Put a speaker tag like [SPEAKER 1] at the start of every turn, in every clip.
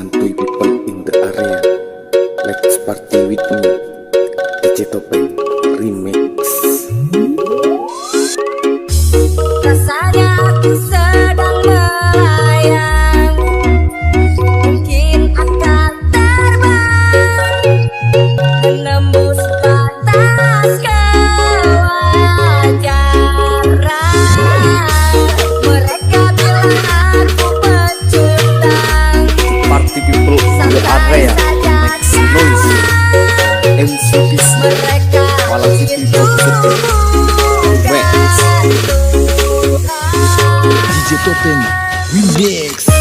[SPEAKER 1] Santuy people in the area, let's party with me. DJ Topeng Remix.
[SPEAKER 2] Rasanya aku sedang melayang, mungkin akan terbang, menembus batas kewajaran. Mereka bilang aku pecundang.
[SPEAKER 1] Party people in the area, make some noise. MC Bisma, Malang City Producer Remix. DJ Topeng Remix.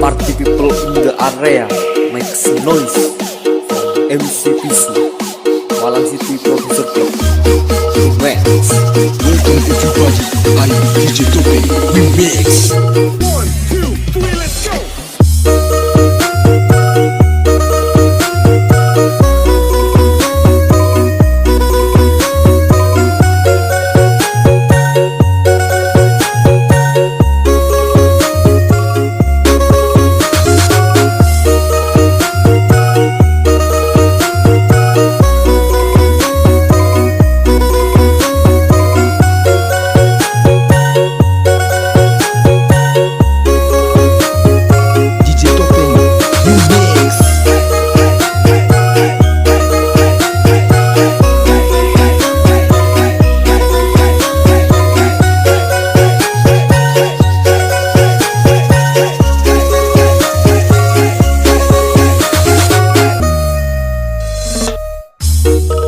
[SPEAKER 1] Party people in the area, make some noise. MC Bisma, Malang City Producer Remix.
[SPEAKER 3] Welcome everybody, I'm DJ Topeng Remix.
[SPEAKER 4] 1, 2, 3, let's go!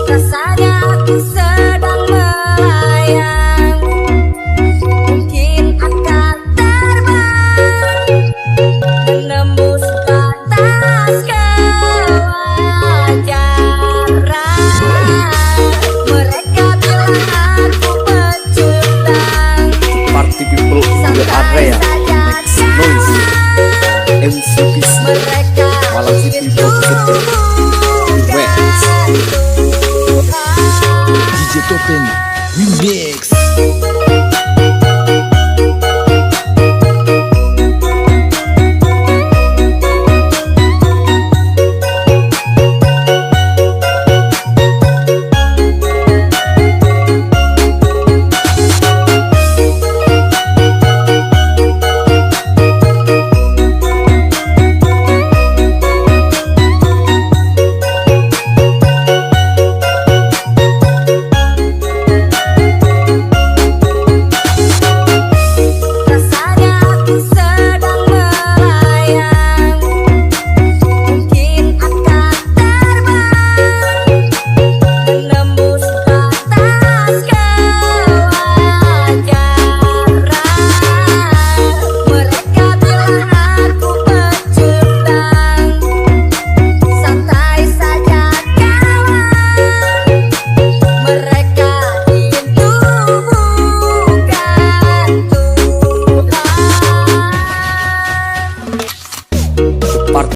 [SPEAKER 2] Rasanya aku sedang melayang, mungkin akan terbang, menembus batas kewajaran. Mereka bilang aku pecundang.
[SPEAKER 1] Party people in the area, make some noise. MC Bisma, Malang City Producer Remix.
[SPEAKER 3] DJ Topeng Remix.